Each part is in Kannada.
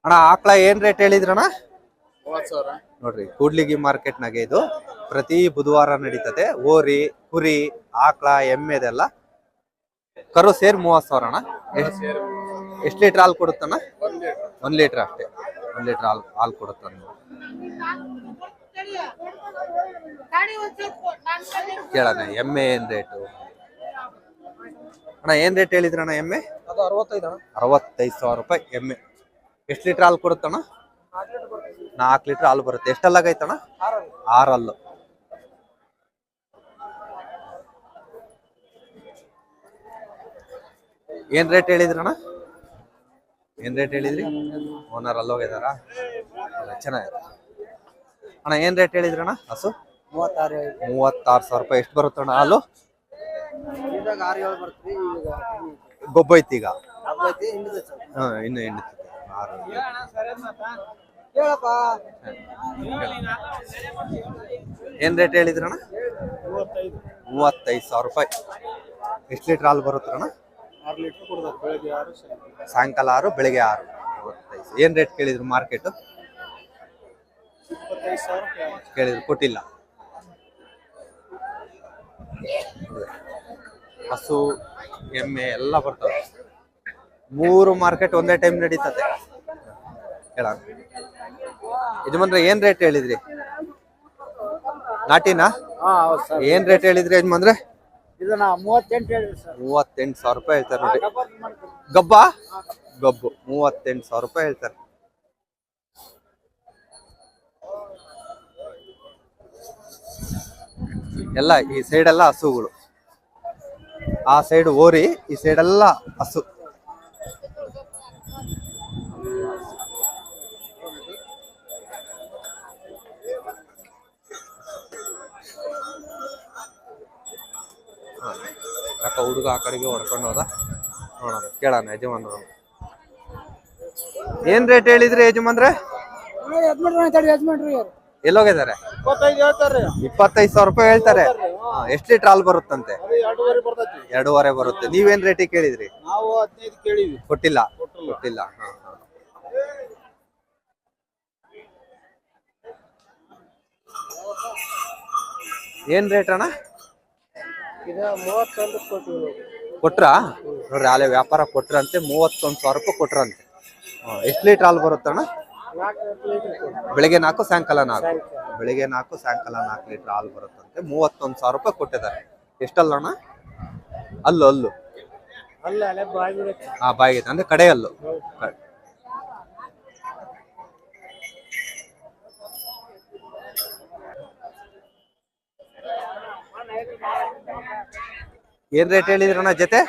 ಅಣ್ಣ ಆಕಳ ಏನ್ ರೇಟ್ ಹೇಳಿದ್ರಣ್ಣ? 30,000 ನೋಡ್ರಿ ಕೂಡ್ಲಿಗಿ ಮಾರ್ಕೆಟ್ ನಾಗೆ ಇದು ಪ್ರತಿ ಬುಧವಾರ ನಡೀತದೆ. ಓರಿ, ಕುರಿ, ಆಕಳ, ಎಮ್ಮೆದೆಲ್ಲ ಕರು ಸೇರ್ 30,000 ಅಣ್ಣ. ಎಷ್ಟು ಲೀಟರ್ ಹಾಲು ಕೊಡುತ್ತಣ್ಣ? 1 ಲೀಟರ್ ಅಷ್ಟೇ. 1 ಲೀಟರ್ ಹಾಲು ಕೊಡುತ್ತ. ಕೇಳಣ ಎಮ್ಮೆ ಏನ್ ರೇಟು ಅಣ್ಣ? ಏನ್ ರೇಟ್ ಹೇಳಿದ್ರಣ್ಣ ಎಮ್ಮೆ? ಅದು 65 ಅಣ್ಣ. 65,000 ರೂಪಾಯಿ ಎಮ್ಮೆ. ಎಷ್ಟು ಲೀಟರ್ ಹಾಲು ಕೊಡುತ್ತಣ್ಣ? 4 ಲೀಟರ್ ಹಾಲು ಬರುತ್ತೆ. ಎಷ್ಟಲ್ಲಾಗೈತಣ್ಣ? 6 ಅಲ್ಲು. ಏನ್ ರೇಟ್ ಹೇಳಿದ್ರಣ್ಣ? ಏನ್ ರೇಟ್ ಹೇಳಿದ್ರಿ? ಓನರ್ ಅಲ್ಲೋಗಿದಾರ? ಚೆನ್ನಾಗಿದೆ ಅಣ್ಣ. ಏನ್ ರೇಟ್ ಹೇಳಿದ್ರಣ್ಣ ಹಸು? 36,000 ರೂಪಾಯಿ. ಎಷ್ಟು ಬರುತ್ತಣ್ಣ ಹಾಲು? ಗೊಬ್ಬ ಐತಿ ಈಗ? ಇನ್ನು ಹಿಂಡುತ್ತೆ. ಏನ್ ರೇಟ್ ಹೇಳಿದ್ರಣ್ಣ? 35,000 ರೂಪಾಯಿ. ಎಷ್ಟು ಲೀಟರ್ ಹಾಲು ಬರುತ್ತಣ್ಣ? 6 ಲೀಟರ್ ಕೊಡ್ತಾರೆ. ಬೆಳಗ್ಗೆ 6, ಸಾಯಂಕಾಲ 6, ಬೆಳಿಗ್ಗೆ 6. 35. ಏನ್ ರೇಟ್ ಕೇಳಿದ್ರು ಮಾರ್ಕೆಟ್? 25,000 ಕೇಳಿದ್ರು, ಕೊಟ್ಟಿಲ್ಲ. ಹಸು, ಎಮ್ಮೆ ಎಲ್ಲ ಬರ್ತವೆ. 3 ಮಾರ್ಕೆಟ್ ಒಂದೇ ಟೈಮ್ ನಡೀತದೆ. ಹೇಳ ಯಜಮಾನ್ರೆ ಏನ್ ರೇಟ್ ಹೇಳಿದ್ರಿ? ನಾಟಿನಾ? ಏನ್ ರೇಟ್ ಹೇಳಿದ್ರಿ ಯಜಮಾನ್ರೆ? ಇದನ್ನ 38 ಹೇಳಿದ್ರಿ ಸರ್. 38,000 ರೂಪಾಯಿ ಹೇಳ್ತಾರೆ ನೋಡಿ. ಗಬ್ಬ ಗಬ್ಬು 38,000 ರೂಪಾಯಿ ಹೇಳ್ತಾರೆ. ಎಲ್ಲ ಈ ಸೈಡ್ ಎಲ್ಲ ಹಸುಗಳು, ಆ ಸೈಡ್ ಓರಿ, ಈ ಸೈಡ್ ಎಲ್ಲ ಹಸು. ಯಾಕ ಹುಡುಗ ಆ ಕಡೆಗೆ ಹೊಡ್ಕೊಂಡು ಹೋದ ನೋಡೋಣ, ಕೇಳೋಣ ಯಜಮಾನ್ರು. ಏನ್ ರೇಟ್ ಹೇಳಿದ್ರಿ ಯಜಮಾನ್ರೆ? ಎಲ್ಲೋಗಿದ್ದಾರೆ? 25,000 ರೂಪಾಯಿ ಹೇಳ್ತಾರೆ. ಎಷ್ಟು ಲೀಟರ್ ಹಾಲು ಬರುತ್ತಂತೆ? 2.5 ಬರುತ್ತೆ. ನೀವೇನ್ ರೇಟಿಗೆ ಕೇಳಿದ್ರಿ? ನಾವು 15 ಕೇಳಿದ್ವಿ. ಕೊಟ್ಟಿಲ್ಲ. ಕೊಟ್ಟಿಲ್ಲ. ಏನ್ ರೇಟ್ ಅಣ್ಣ? ಕೊಟ್ರಾ? ನೋಡ್ರಿ ಹಾಲೆ ವ್ಯಾಪಾರ ಕೊಟ್ರಂತೆ. 31,000 ರೂಪಾಯಿ ಕೊಟ್ರಂತೆ. ಎಷ್ಟು ಲೀಟರ್ ಹಾಲು ಬರುತ್ತಣ್ಣ? ಬೆಳಿಗ್ಗೆ 4, ಸಾಯಂಕಾಲ 4. ಬೆಳಿಗ್ಗೆ 4, ಸಾಯಂಕಾಲ 4 ಲೀಟರ್ ಹಾಲು ಬರುತ್ತಂತೆ. 31,000 ರೂಪಾಯಿ ಕೊಟ್ಟಿದ್ದಾರೆ. ಎಷ್ಟಲ್ಲ ಅಣ್ಣ? ಅಲ್ಲು ಅಲ್ಲು ಬಾಯಿಗೆ ಅಂದ್ರೆ ಕಡೆ ಅಲ್ಲು. ಏನ್ ರೇಟ್ ಹೇಳಿದ್ರಣ್ಣ ಜೊತೆ?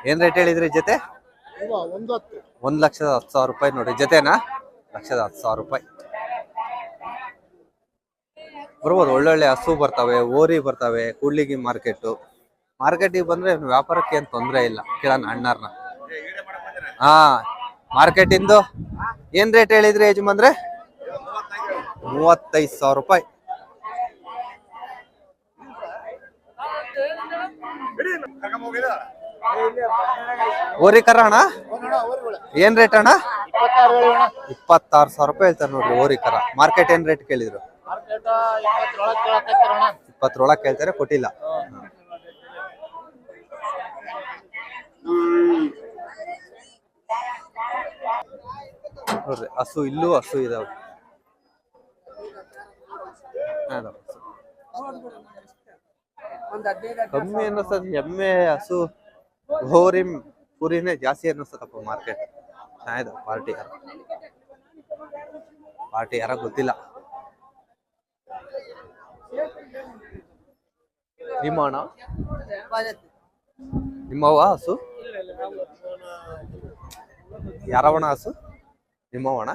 ಏನ್ ರೇಟ್ ಹೇಳಿದ್ರಿ ಜೊತೆ? 1,10,000 ರೂಪಾಯಿ ನೋಡಿ ಜೊತೆನಾ? 1,10,000 ರೂಪಾಯಿ ಬರ್ಬೋದು. ಒಳ್ಳೊಳ್ಳೆ ಹಸು ಬರ್ತವೆ, ಓರಿ ಬರ್ತವೆ. ಕೂಡ್ಲಿಗಿ ಮಾರ್ಕೆಟಿಗೆ ಬಂದ್ರೆ ವ್ಯಾಪಾರಕ್ಕೆ ಏನ್ ತೊಂದರೆ ಇಲ್ಲ. ಕೇಳೋಣ ಅಣ್ಣಾರ್ನ. ಮಾರ್ಕೆಟ್ ಇಂದು ಏನ್ ರೇಟ್ ಹೇಳಿದ್ರಿ ಯಜಮಾನ್ರೆ? 35,000 ರೂಪಾಯಿ. ಓರಿ ಕರ ಅಣ್ಣ ಏನ್ ರೇಟ್ ಅಣ್ಣ? 26,000 ರೂಪಾಯಿ ಹೇಳ್ತಾರೆ ನೋಡ್ರಿ ಓರಿ ಕರ. ಮಾರ್ಕೆಟ್ ಏನ್ ರೇಟ್ ಕೇಳಿದ್ರು? 20 ಕೇಳ್ತಾರೆ. ಕೊಟ್ಟಿಲ್ಲ. ನೋಡ್ರಿ ಹಸು, ಇಲ್ಲೂ ಹಸು ಇದಾವೆ. ಕಮ್ಮಿ ಅನ್ನಿಸ್ತದ. ಎಮ್ಮೆ, ಹಸು, ಹೋರಿ, ಕುರಿನೇ ಜಾಸ್ತಿ ಅನ್ನಿಸ್ತದಪ್ಪ ಮಾರ್ಕೆಟ್. ಚೆನ್ನಾಗಿದೆ. ಪಾರ್ಟಿ ಯಾರ ಗೊತ್ತಿಲ್ಲ. ನಿಮ್ಮ ಅಣ್ಣ ನಿಮ್ಮವ್ವ ಹಸು? ಯಾರವಣ ಹಸು? ನಿಮ್ಮವಣ?